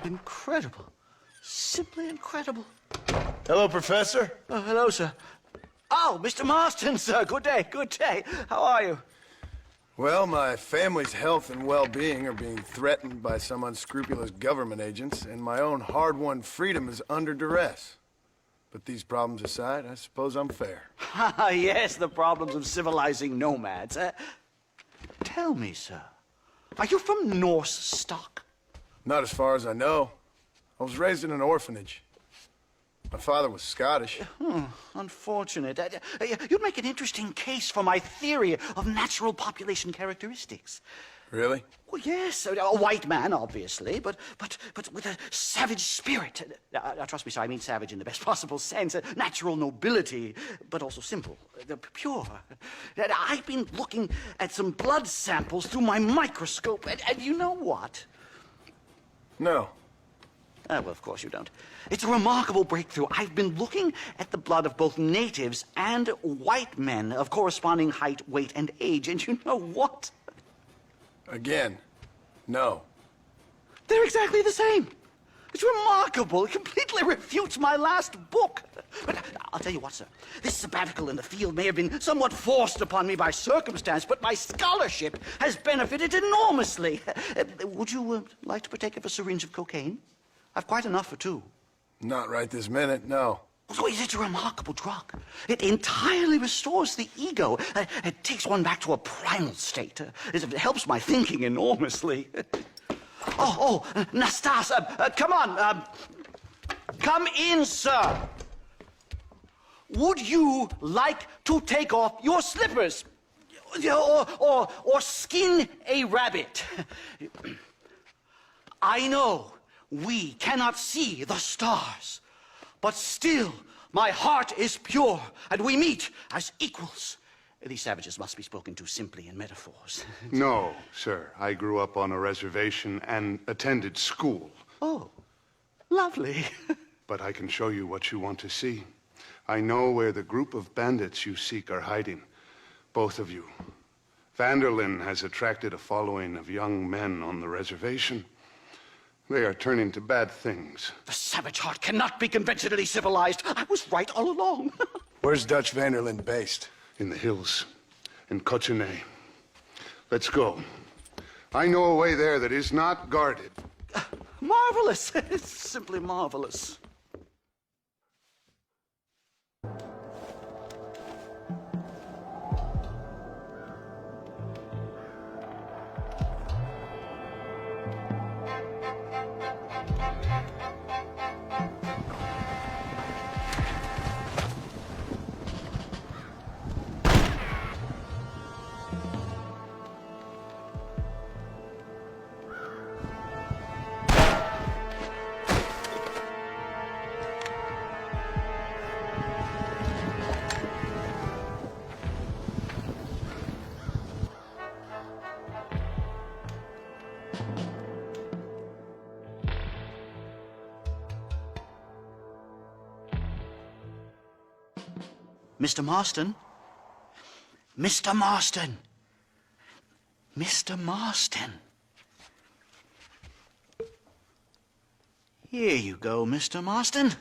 Incredible. Simply incredible. Hello, Professor. Hello, sir. Oh, Mr. Marston, sir. Good day, good day. How are you? Well, my family's health and well-being are being threatened by some unscrupulous government agents, and my own hard-won freedom is under duress. But these problems aside, I suppose I'm fair. Yes, the problems of civilizing nomads. Tell me, sir, are you from Norse stock? Not as far as I know. I was raised in an orphanage. My father was Scottish. Unfortunate. You'd make an interesting case for my theory of natural population characteristics. Really? Well, yes, a white man, obviously, but with a savage spirit. Trust me, sir, I mean savage in the best possible sense. Natural nobility, but also simple, pure. I've been looking at some blood samples through my microscope, and you know what? No. Well, of course you don't. It's a remarkable breakthrough. I've been looking at the blood of both natives and white men of corresponding height, weight, and age, and you know what? Again, no. They're exactly the same. It's remarkable. It completely refutes my last book. But I'll tell you what, sir. This sabbatical in the field may have been somewhat forced upon me by circumstance, but my scholarship has benefited enormously. Would you like to partake of a syringe of cocaine? I've quite enough for two. Not right this minute, no. Oh, it's a remarkable drug. It entirely restores the ego. It takes one back to a primal state. It helps my thinking enormously. Nastas, come on. Come in, sir. Would you like to take off your slippers? Or skin a rabbit? I know we cannot see the stars, but still my heart is pure, and we meet as equals. These savages must be spoken to simply in metaphors. No, sir. I grew up on a reservation and attended school. Oh, lovely. But I can show you what you want to see. I know where the group of bandits you seek are hiding. Both of you. Vanderlyn has attracted a following of young men on the reservation. They are turning to bad things. The savage heart cannot be conventionally civilized. I was right all along. Where's Dutch Vanderlyn based? In the hills, in Cochene. Let's go. I know a way there that is not guarded. Marvelous. It's simply marvelous. Mr. Marston? Mr. Marston! Mr. Marston! Here you go, Mr. Marston.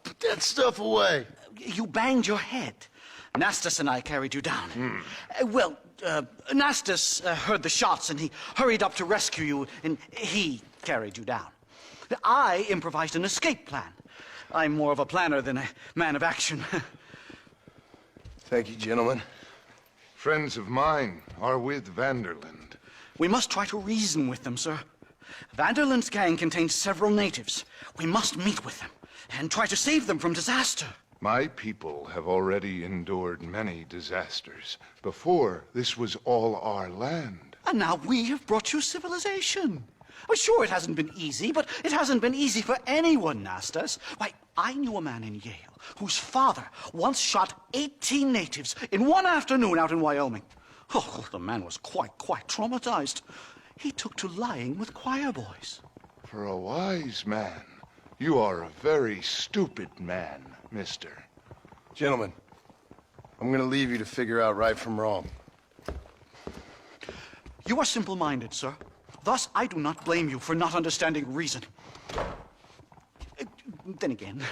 Put that stuff away. You banged your head. Nastas and I carried you down. Nastas heard the shots and he hurried up to rescue you, and he carried you down. I improvised an escape plan. I'm more of a planner than a man of action. Thank you, gentlemen. Friends of mine are with Vanderlyn. We must try to reason with them, sir. Vanderlyn's gang contains several natives. We must meet with them and try to save them from disaster. My people have already endured many disasters. Before, this was all our land. And now we have brought you civilization. Well, sure, it hasn't been easy, but it hasn't been easy for anyone, Nastas. Why, I knew a man in Yale whose father once shot 18 natives in one afternoon out in Wyoming. Oh, the man was quite traumatized. He took to lying with choir boys. For a wise man, you are a very stupid man, mister. Gentlemen, I'm going to leave you to figure out right from wrong. You are simple-minded, sir. Thus, I do not blame you for not understanding reason. Then again...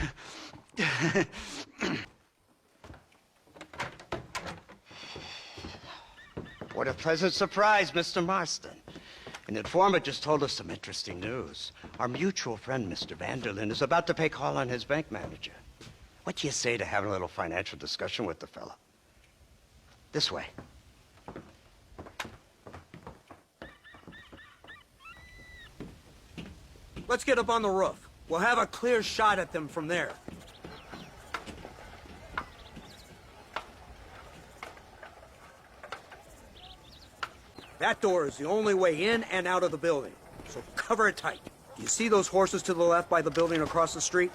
What a pleasant surprise, Mr. Marston. An informant just told us some interesting news. Our mutual friend, Mr. Vanderlyn, is about to pay call on his bank manager. What do you say to having a little financial discussion with the fella? This way. Let's get up on the roof. We'll have a clear shot at them from there. That door is the only way in and out of the building, so cover it tight. You see those horses to the left by the building across the street?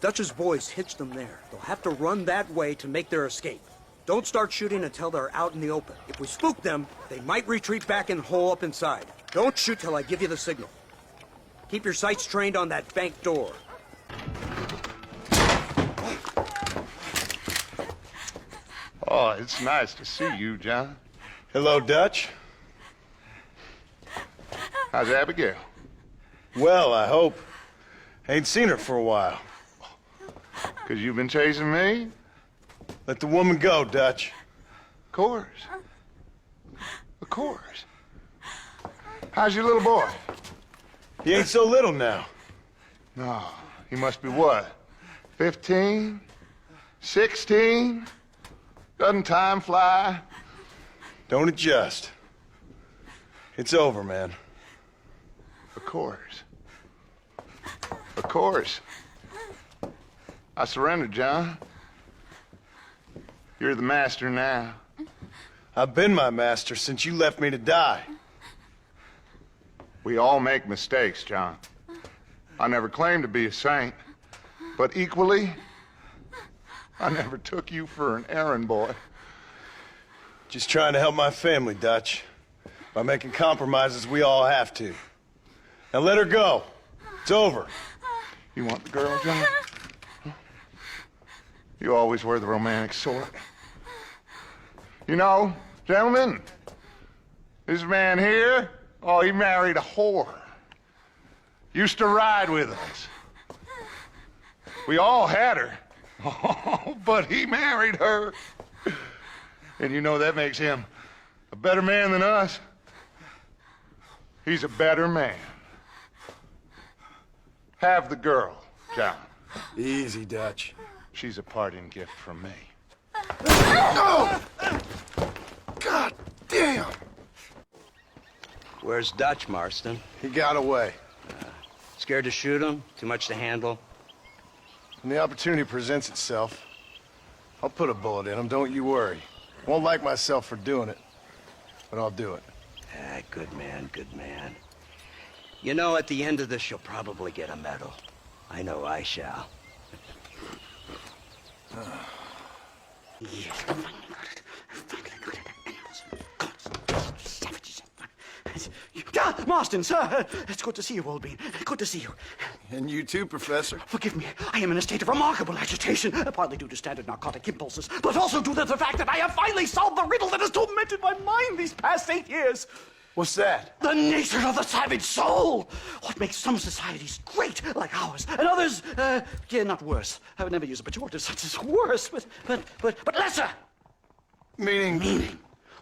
Dutch's boys hitched them there. They'll have to run that way to make their escape. Don't start shooting until they're out in the open. If we spook them, they might retreat back and hole up inside. Don't shoot till I give you the signal. Keep your sights trained on that bank door. Oh, it's nice to see you, John. Hello, Dutch. How's Abigail? Well, I hope. Ain't seen her for a while. 'Cause you've been chasing me? Let the woman go, Dutch. Of course. Of course. How's your little boy? He ain't so little now. No, he must be what? 15? 16? Doesn't time fly? Don't adjust. It's over, man. Of course. Of course. I surrendered, John. You're the master now. I've been my master since you left me to die. We all make mistakes, John. I never claimed to be a saint, but equally, I never took you for an errand boy. Just trying to help my family, Dutch. By making compromises we all have to. Now let her go. It's over. You want the girl, John? You always were the romantic sort. You know, gentlemen, this man here, oh, he married a whore. Used to ride with us. We all had her. Oh, but he married her. And you know that makes him a better man than us. He's a better man. Have the girl, John. Easy, Dutch. She's a parting gift from me. Oh! God damn! Where's Dutch, Marston? He got away. Scared to shoot him? Too much to handle? When the opportunity presents itself, I'll put a bullet in him, don't you worry. Won't like myself for doing it, but I'll do it. Ah, good man, good man. You know, at the end of this, you'll probably get a medal. I know I shall. Yes, I finally got it. I finally got it. Animals. God, savages. Marston, sir. It's good to see you, old bean. Good to see you. And you too, Professor. Forgive me. I am in a state of remarkable agitation, partly due to standard narcotic impulses, but also due to the fact that I have finally solved the riddle that has tormented my mind these past 8 years. What's that? The nature of the savage soul. What makes some societies great, like ours, and others, not worse. I would never use a pejorative such as worse, but lesser. Meaning.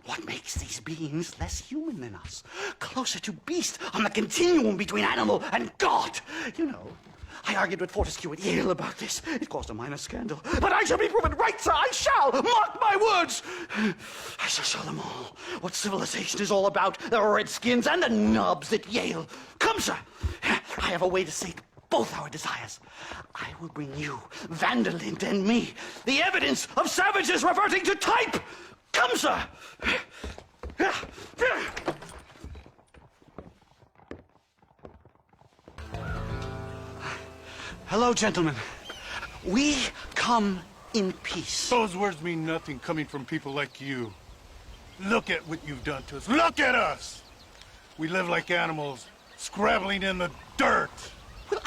What makes these beings less human than us? Closer to beast on the continuum between animal and God. You know, I argued with Fortescue at Yale about this. It caused a minor scandal. But I shall be proven right, sir. I shall. Mark my words. I shall show them all what civilization is all about. The redskins and the nubs at Yale. Come, sir. I have a way to sate both our desires. I will bring you, Vanderlyn, and me, the evidence of savages reverting to type. Come, sir! Hello, gentlemen. We come in peace. Those words mean nothing coming from people like you. Look at what you've done to us. Look at us! We live like animals, scrabbling in the dirt. But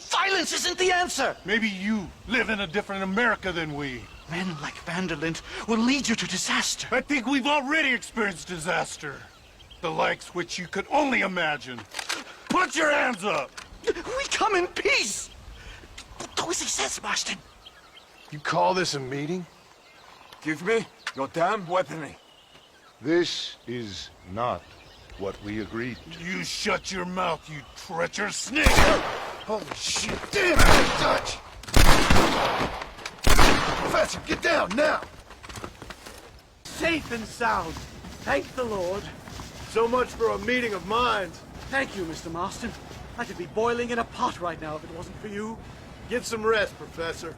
violence isn't the answer. Maybe you live in a different America than we. Men like Vanderlyn will lead you to disaster. I think we've already experienced disaster. The likes which you could only imagine. Put your hands up! We come in peace! Do as he says, Marston. You call this a meeting? Give me your damn weaponry. This is not what we agreed to. You shut your mouth, you treacherous snake! Holy shit! Damn it, Dutch! Professor, get down now! Safe and sound. Thank the Lord. So much for a meeting of minds. Thank you, Mr. Marston. I could be boiling in a pot right now if it wasn't for you. Get some rest, Professor.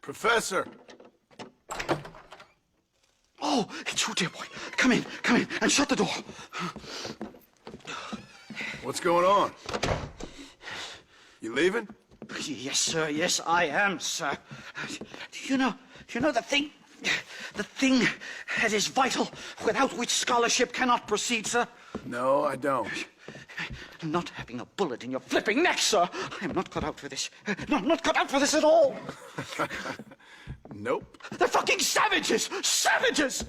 Professor! Oh, it's you, dear boy. Come in, and shut the door. What's going on? You leaving? Yes, sir. Yes, I am, sir. You know the thing that is vital, without which scholarship cannot proceed, sir? No, I don't. Not having a bullet in your flipping neck, sir. I am not cut out for this. No, I'm not cut out for this at all. Nope. They're fucking savages! Savages!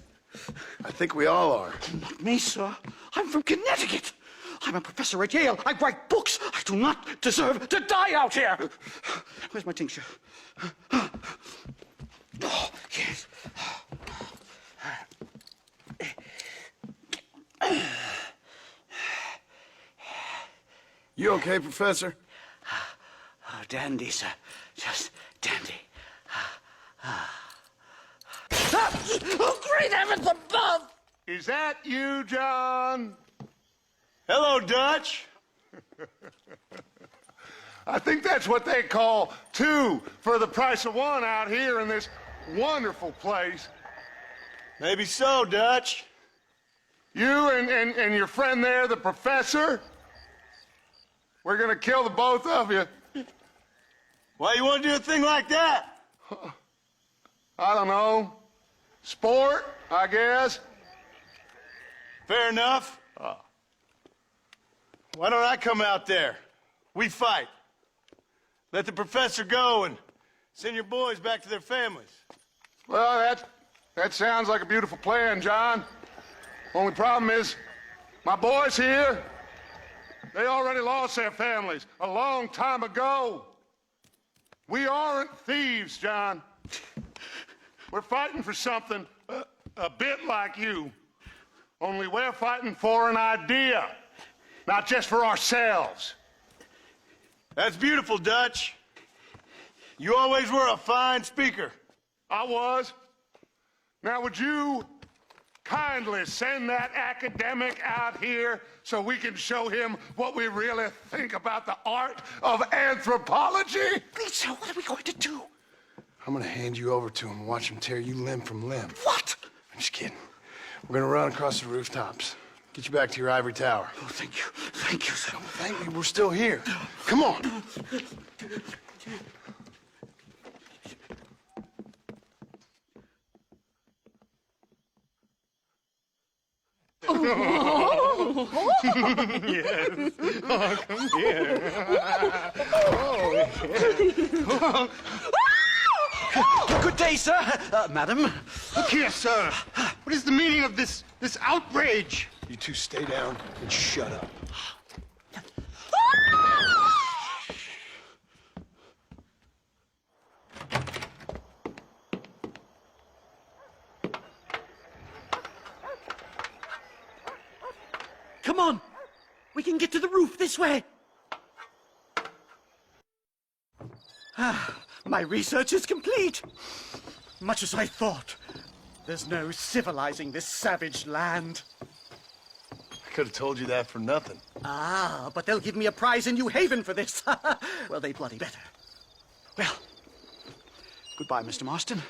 I think we all are. Not me, sir. I'm from Connecticut. I'm a professor at Yale. I write books. I do not deserve to die out here. Where's my tincture? Oh, yes. You okay, Professor? Oh, dandy, sir. Just dandy. Oh, great heavens above! Is that you, John? Hello, Dutch. I think that's what they call two for the price of one out here in this wonderful place. Maybe so, Dutch. You and your friend there, the professor, we're gonna kill the both of you. Why you want to do a thing like that? I don't know. Sport, I guess. Fair enough. Why don't I come out there? We fight. Let the professor go and send your boys back to their families. Well, that sounds like a beautiful plan, John. Only problem is, my boys here, they already lost their families a long time ago. We aren't thieves, John. We're fighting for something a bit like you. Only we're fighting for an idea, not just for ourselves. That's beautiful, Dutch. You always were a fine speaker. I was. Now, would you kindly send that academic out here so we can show him what we really think about the art of anthropology? Please, sir, what are we going to do? I'm gonna hand you over to him and watch him tear you limb from limb. What? I'm just kidding. We're gonna run across the rooftops. Get you back to your ivory tower. Oh, thank you. Thank you, sir. Thank you, we're still here. Come on. Good day, sir. Madam. Look here, sir. What is the meaning of this outrage? You two stay down and shut up. Come on. We can get to the roof this way. My research is complete. Much as I thought. There's no civilizing this savage land. I could have told you that for nothing. Ah, but they'll give me a prize in New Haven for this. Well, they bloody better. Well, goodbye, Mr. Marston.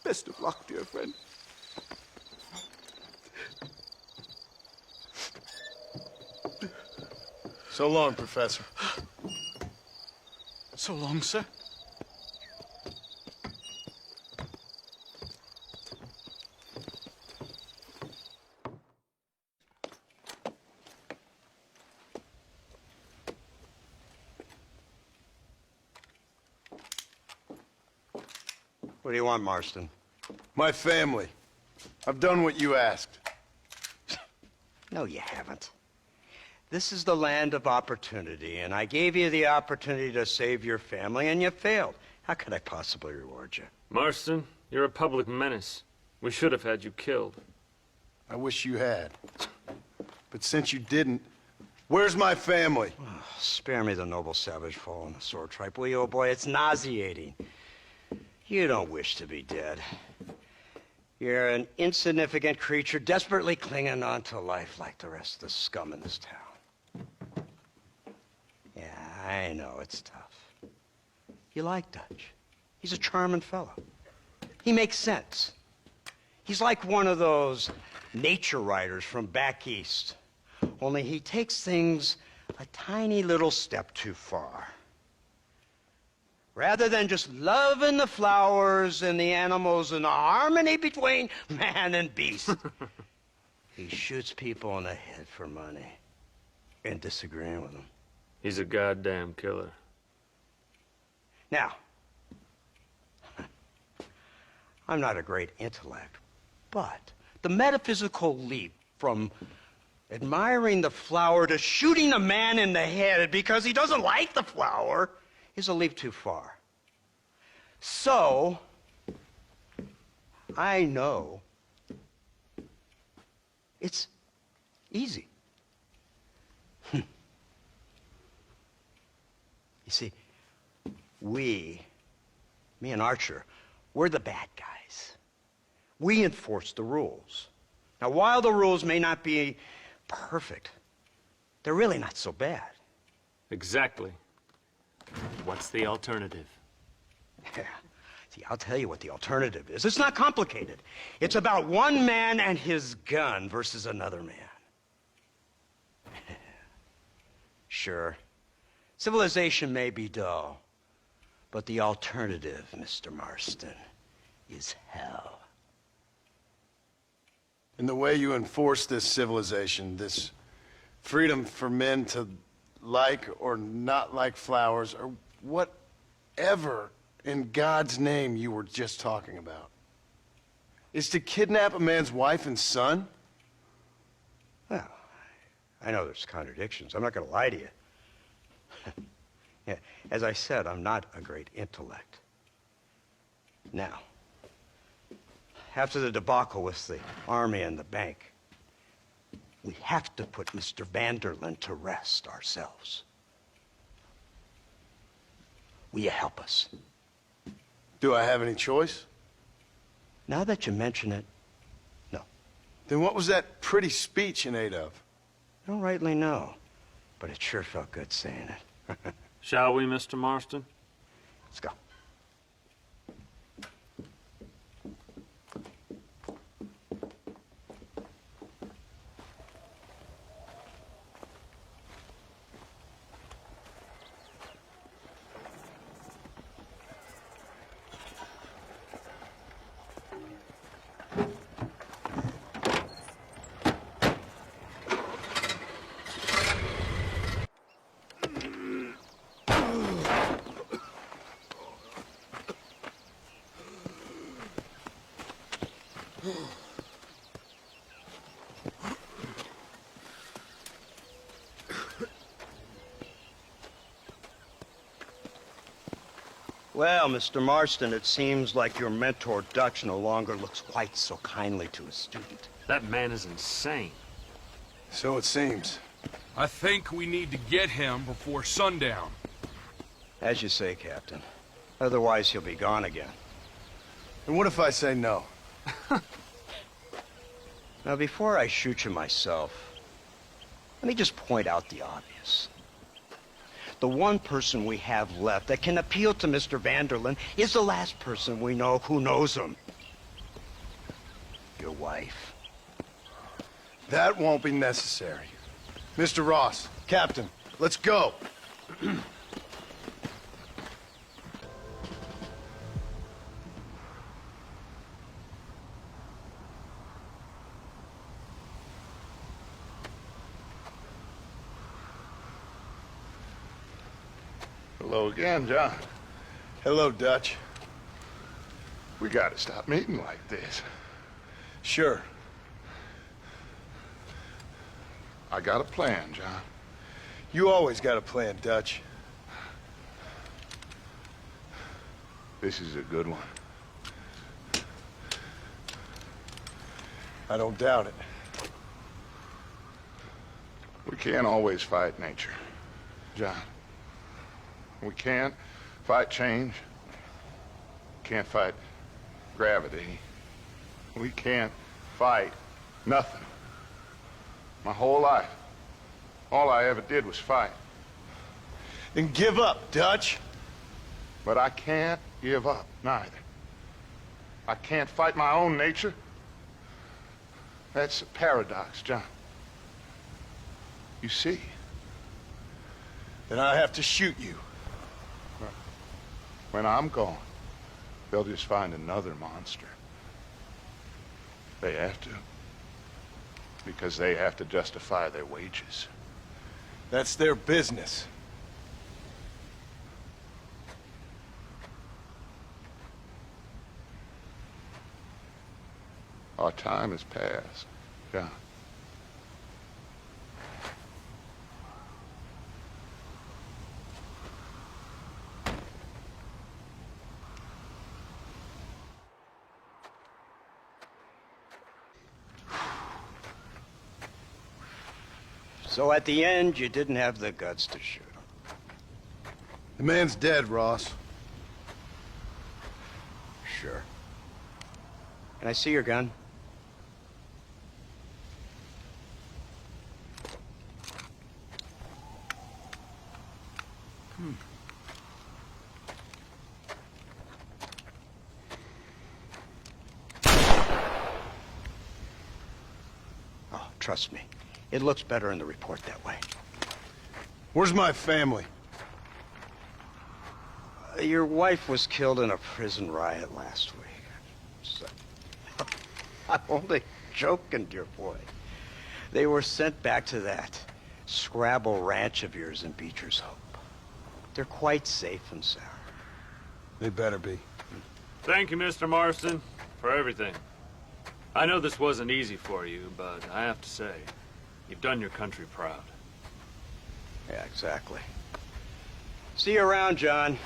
Best of luck, dear friend. So long, Professor. So long, sir. What do you want, Marston? My family. I've done what you asked. No, you haven't. This is the land of opportunity, and I gave you the opportunity to save your family, and you failed. How could I possibly reward you? Marston, you're a public menace. We should have had you killed. I wish you had. But since you didn't, where's my family? Spare me the noble savage fall on the sword tripe, will you, old boy? It's nauseating. You don't wish to be dead. You're an insignificant creature desperately clinging on to life like the rest of the scum in this town. Yeah, I know it's tough. You like Dutch. He's a charming fellow. He makes sense. He's like one of those nature writers from back east. Only he takes things a tiny little step too far. Rather than just loving the flowers and the animals and the harmony between man and beast, he shoots people in the head for money and disagreeing with them. He's a goddamn killer. Now, I'm not a great intellect, but the metaphysical leap from admiring the flower to shooting a man in the head because he doesn't like the flower is a leap too far. So, I know it's easy. You see, me and Archer, we're the bad guys. We enforce the rules. Now, while the rules may not be perfect, they're really not so bad. Exactly. What's the alternative? Yeah. See, I'll tell you what the alternative is. It's not complicated. It's about one man and his gun versus another man. Sure, civilization may be dull, but the alternative, Mr. Marston, is hell. And the way you enforce this civilization, this freedom for men to like or not like flowers, or whatever in God's name you were just talking about, is to kidnap a man's wife and son? Well, I know there's contradictions. I'm not going to lie to you. Yeah, as I said, I'm not a great intellect. Now, after the debacle with the army and the bank, we have to put Mr. Vanderlyn to rest ourselves. Will you help us? Do I have any choice? Now that you mention it, no. Then what was that pretty speech in aid of? I don't rightly know, but it sure felt good saying it. Shall we, Mr. Marston? Let's go. Well, Mr. Marston, it seems like your mentor Dutch no longer looks quite so kindly to his student. That man is insane. So it seems. I think we need to get him before sundown. As you say, Captain. Otherwise, he'll be gone again. And what if I say no? Now, before I shoot you myself, let me just point out the obvious. The one person we have left that can appeal to Mr. Vanderlyn is the last person we know who knows him. Your wife. That won't be necessary. Mr. Ross, Captain, let's go. Hello again, John. Hello, Dutch. We gotta stop meeting like this. Sure. I got a plan, John. You always got a plan, Dutch. This is a good one. I don't doubt it. We can't always fight nature, John. We can't fight change. Can't fight gravity. We can't fight nothing. My whole life, all I ever did was fight. Then give up, Dutch. But I can't give up, neither. I can't fight my own nature. That's a paradox, John. You see? Then I have to shoot you. When I'm gone, they'll just find another monster. They have to. Because they have to justify their wages. That's their business. Our time has passed, John. So at the end, you didn't have the guts to shoot him. The man's dead, Ross. Sure. Can I see your gun? Oh, trust me. It looks better in the report that way. Where's my family? Your wife was killed in a prison riot last week. So, I'm only joking, dear boy. They were sent back to that Scrabble ranch of yours in Beecher's Hope. They're quite safe and sound. They better be. Thank you, Mr. Marston, for everything. I know this wasn't easy for you, but I have to say, you've done your country proud. Yeah, exactly. See you around, John.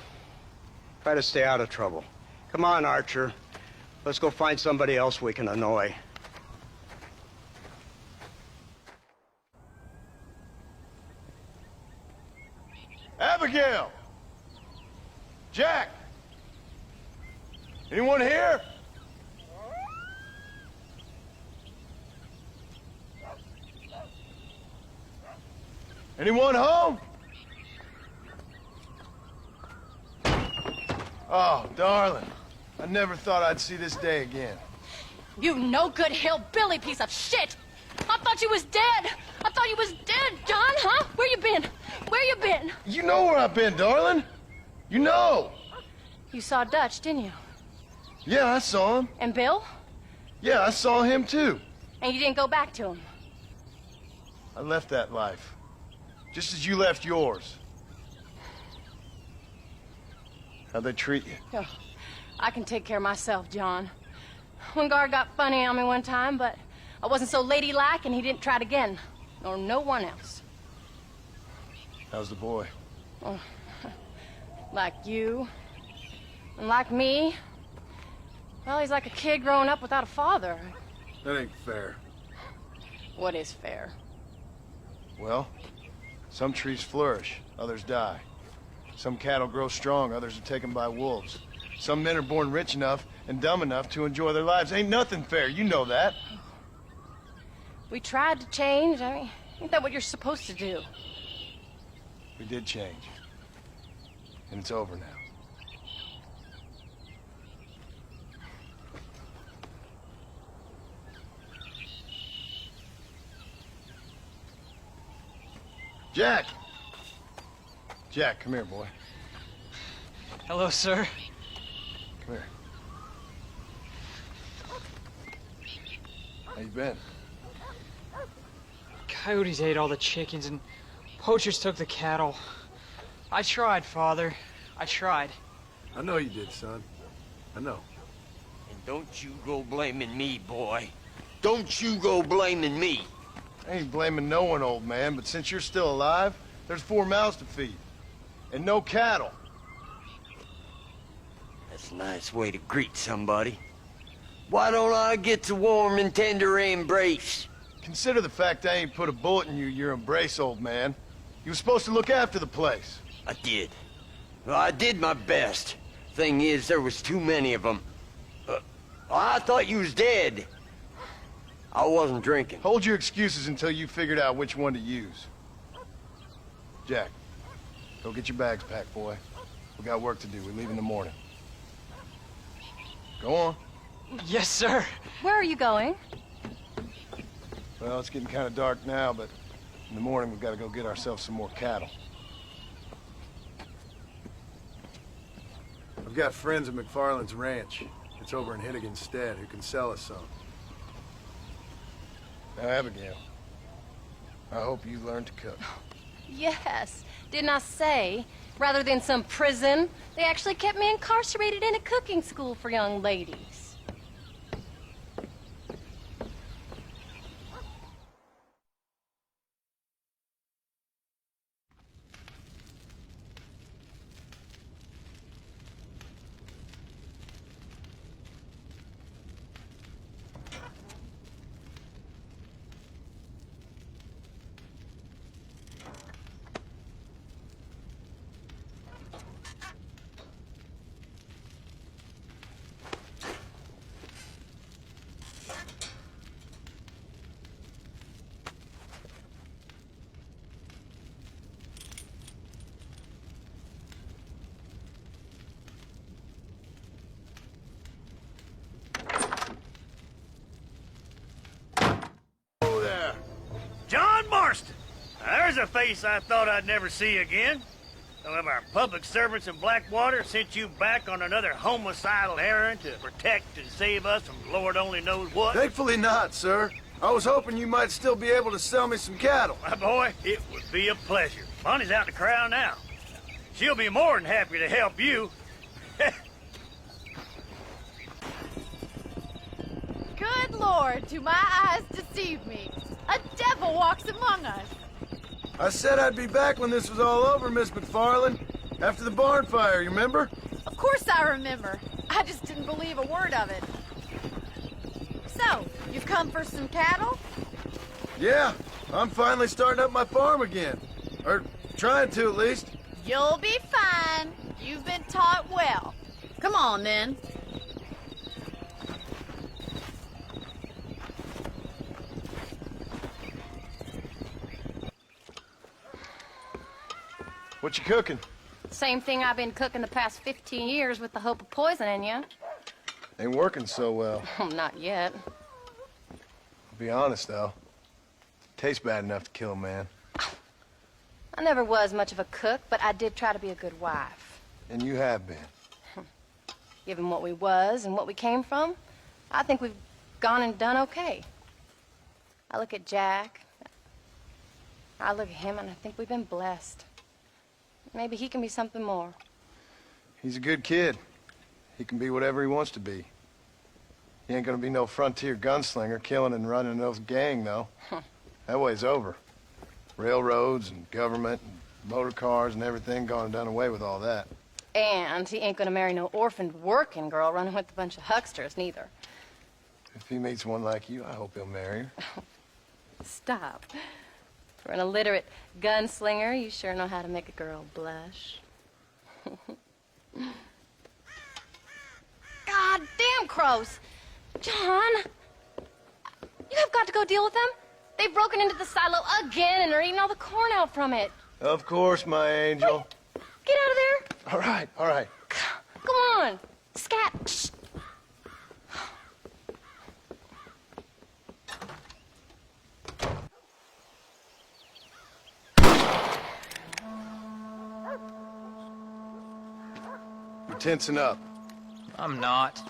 Try to stay out of trouble. Come on, Archer. Let's go find somebody else we can annoy. Abigail! Jack! Anyone here? Anyone home? Oh, darling. I never thought I'd see this day again. You no-good hillbilly piece of shit! I thought you was dead! I thought you was dead, John, huh? Where you been? Where you been? You know where I've been, darling. You know. You saw Dutch, didn't you? Yeah, I saw him. And Bill? Yeah, I saw him too. And you didn't go back to him? I left that life. Just as you left yours. How'd they treat you? Oh, I can take care of myself, John. One guard got funny on me one time, but I wasn't so ladylike and he didn't try it again. Nor no one else. How's the boy? Oh, like you. And like me. Well, he's like a kid growing up without a father. That ain't fair. What is fair? Well, some trees flourish, others die. Some cattle grow strong, others are taken by wolves. Some men are born rich enough and dumb enough to enjoy their lives. Ain't nothing fair, you know that. We tried to change. I mean, ain't that what you're supposed to do? We did change. And it's over now. Jack! Jack, come here, boy. Hello, sir. Come here. How you been? Coyotes ate all the chickens and poachers took the cattle. I tried, Father. I tried. I know you did, son. I know. Don't you go blaming me, boy. Don't you go blaming me. I ain't blaming no one, old man, but since you're still alive, there's 4 mouths to feed. And no cattle. That's a nice way to greet somebody. Why don't I get the warm and tender embrace? Consider the fact I ain't put a bullet in your embrace, old man. You were supposed to look after the place. I did. Well, I did my best. Thing is, there was too many of them. I thought you was dead. I wasn't drinking. Hold your excuses until you figured out which one to use. Jack, go get your bags packed, boy. We got work to do. We leave in the morning. Go on. Yes, sir. Where are you going? Well, it's getting kind of dark now, but in the morning we've got to go get ourselves some more cattle. I've got friends at McFarland's ranch. It's over in Hittigan's Stead who can sell us some. Now, Abigail, I hope you learned to cook. Yes. Didn't I say, rather than some prison, they actually kept me incarcerated in a cooking school for young ladies. John Marston! Now, there's a face I thought I'd never see again. Some of our public servants in Blackwater sent you back on another homicidal errand to protect and save us from Lord only knows what. Thankfully not, sir. I was hoping you might still be able to sell me some cattle. My boy, it would be a pleasure. Bonnie's out in the crowd now. She'll be more than happy to help you. Good Lord, do my eyes deceive me? A devil walks among us. I said I'd be back when this was all over, Miss McFarland. After the barn fire, you remember? Of course I remember. I just didn't believe a word of it. So, you've come for some cattle? Yeah, I'm finally starting up my farm again. Or trying to, at least. You'll be fine. You've been taught well. Come on, then. What you cooking? Same thing I've been cooking the past 15 years with the hope of poisoning you. Ain't working so well. Not yet. I'll be honest, though. Tastes bad enough to kill a man. I never was much of a cook, but I did try to be a good wife. And you have been. Given what we was and what we came from, I think we've gone and done okay. I look at Jack, I look at him, and I think we've been blessed. Maybe he can be something more. He's a good kid. He can be whatever he wants to be. He ain't gonna be no frontier gunslinger killing and running those gang, though. That way's over. Railroads and government and motor cars and everything gone and done away with all that. And he ain't gonna marry no orphaned working girl running with a bunch of hucksters, neither. If he meets one like you, I hope he'll marry her. Stop. For an illiterate gunslinger, you sure know how to make a girl blush. God damn crows! John! You have got to go deal with them. They've broken into the silo again and are eating all the corn out from it. Of course, my angel. Wait, get out of there. All right, all right. Come on. Scat. Shh. You're tensing up. I'm not.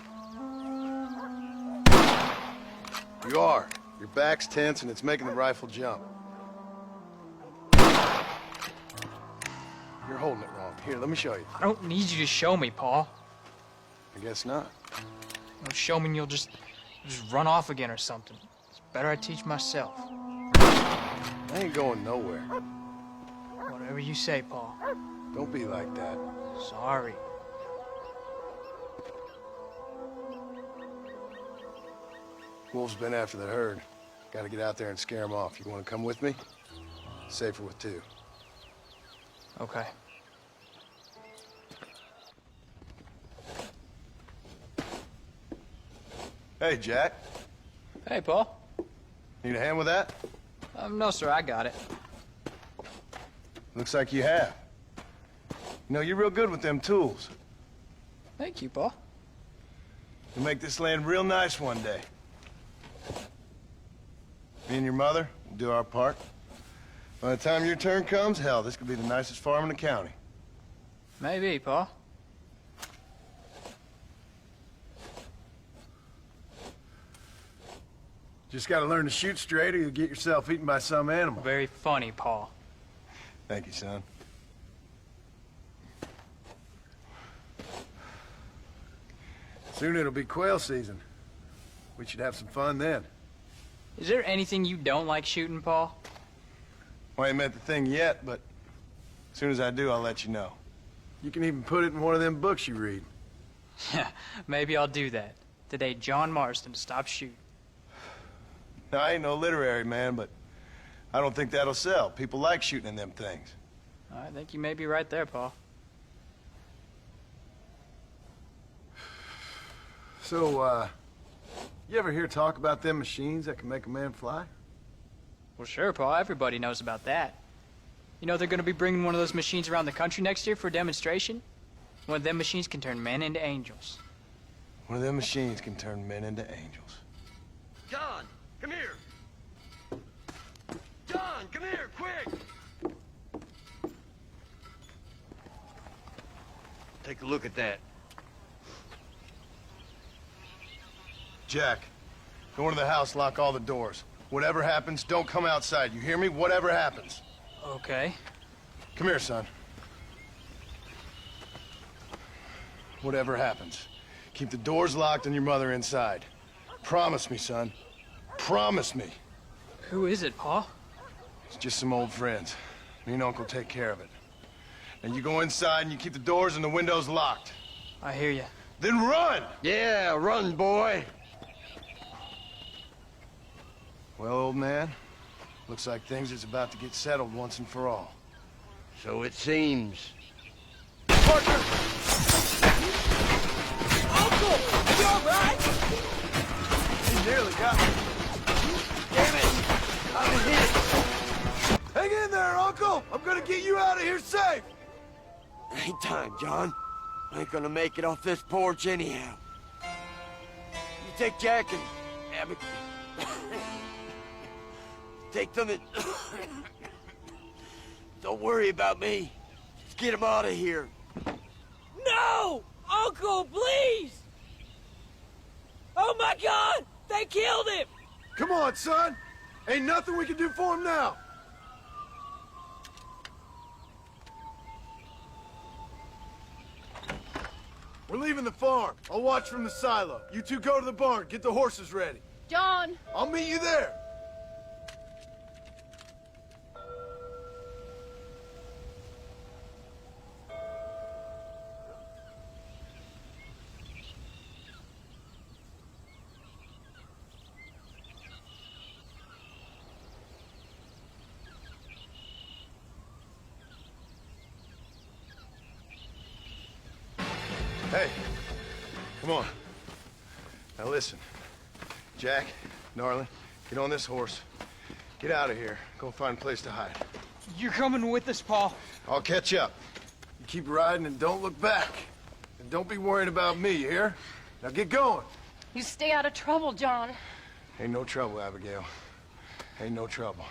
You are. Your back's tense and it's making the rifle jump. You're holding it wrong. Here, let me show you. I don't need you to show me, Paul. I guess not. Or show me and you'll just run off again or something. It's better I teach myself. I ain't going nowhere. Whatever you say, Paul. Don't be like that. Sorry. Wolves been after the herd. Gotta get out there and scare them off. You wanna come with me? Safer with two. Okay. Hey, Jack. Hey, Paul. Need a hand with that? No, sir, I got it. Looks like you have. You know, you're real good with them tools. Thank you, Paul. You'll make this land real nice one day. Me and your mother will do our part. By the time your turn comes, hell, this could be the nicest farm in the county. Maybe, Paul. Just gotta learn to shoot straight or you'll get yourself eaten by some animal. Very funny, Paul. Thank you, son. Soon it'll be quail season. We should have some fun then. Is there anything you don't like shooting, Paul? Well, I ain't met the thing yet, but as soon as I do, I'll let you know. You can even put it in one of them books you read. Yeah, maybe I'll do that. Today, John Marston stopped shooting. Now, I ain't no literary man, but I don't think that'll sell. People like shooting in them things. I think you may be right there, Paul. So, you ever hear talk about them machines that can make a man fly? Well, sure, Paul. Everybody knows about that. You know they're going to be bringing one of those machines around the country next year for a demonstration? One of them machines can turn men into angels. One of them machines can turn men into angels. John, come here. John, come here, quick. Take a look at that. Jack, go into the house, lock all the doors. Whatever happens, don't come outside. You hear me? Whatever happens. Okay. Come here, son. Whatever happens, keep the doors locked and your mother inside. Promise me, son. Promise me. Who is it, Paul? It's just some old friends. Me and Uncle take care of it. And you go inside and you keep the doors and the windows locked. I hear you. Then run! Yeah, run, boy. Well, old man, looks like things is about to get settled once and for all. So it seems. Parker! Uncle! You alright? He nearly got me. Damn it! I'm hit. Hang in there, Uncle! I'm gonna get you out of here safe! Ain't time, John. I ain't gonna make it off this porch anyhow. You take Jack and Abigail. Take them and... Don't worry about me. Just get them out of here. No! Uncle, please! Oh my God! They killed him! Come on, son! Ain't nothing we can do for him now! We're leaving the farm. I'll watch from the silo. You two go to the barn, get the horses ready. John! I'll meet you there. Hey, come on. Now listen. Jack, darling, get on this horse. Get out of here. Go find a place to hide. You're coming with us, Paul. I'll catch up. You keep riding and don't look back. And don't be worried about me, you hear? Now get going. You stay out of trouble, John. Ain't no trouble, Abigail. Ain't no trouble.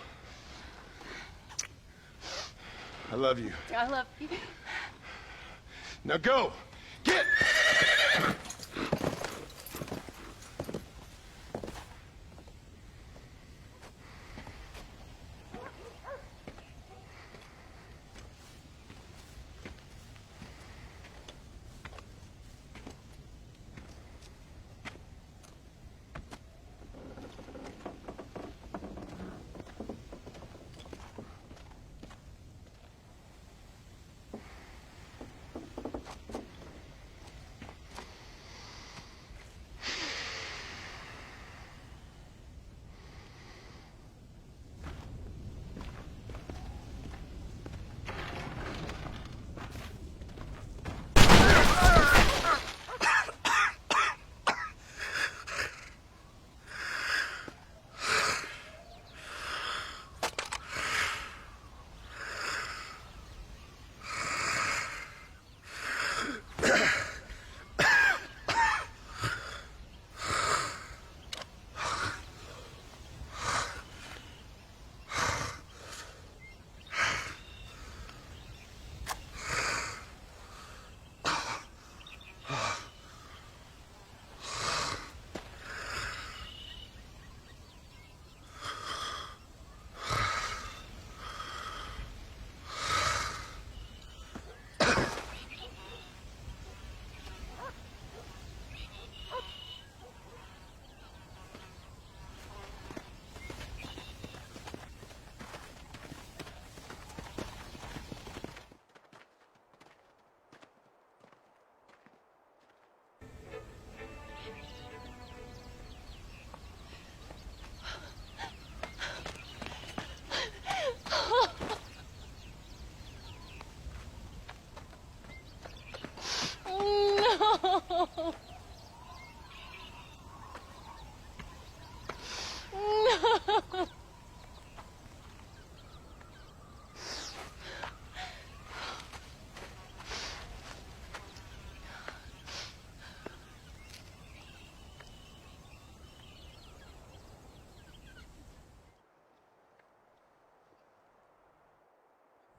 I love you. I love you. Now go! Get!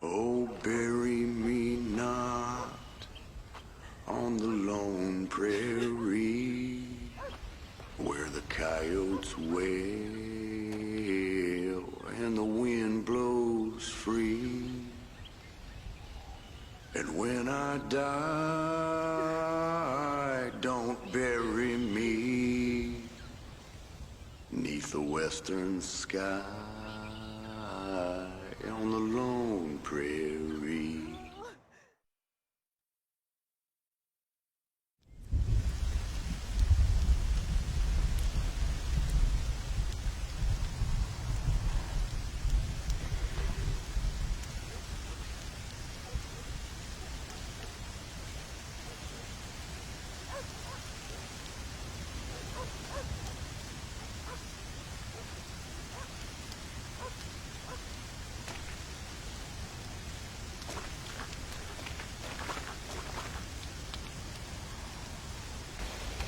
Oh, bury me not on the lone prairie where the coyotes wail and the wind blows free. And when I die, don't bury me 'neath the western sky on the lone prairie.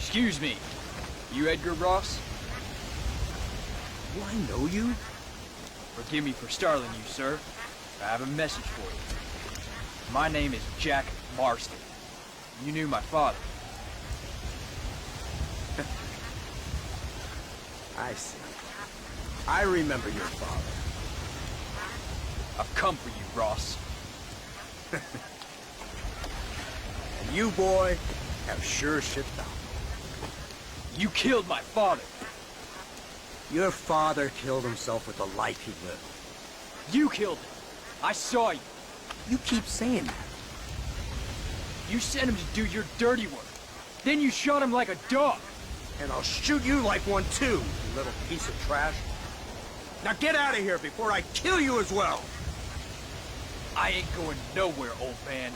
Excuse me. You Edgar Ross? Do I know you? Forgive me for startling you, sir. I have a message for you. My name is Jack Marston. You knew my father. I see. I remember your father. I've come for you, Ross. And you, boy, have sure shipped out. You killed my father. Your father killed himself with the life he lived. You killed him. I saw you. You keep saying that. You sent him to do your dirty work. Then you shot him like a dog. And I'll shoot you like one too, you little piece of trash. Now get out of here before I kill you as well. I ain't going nowhere, old man.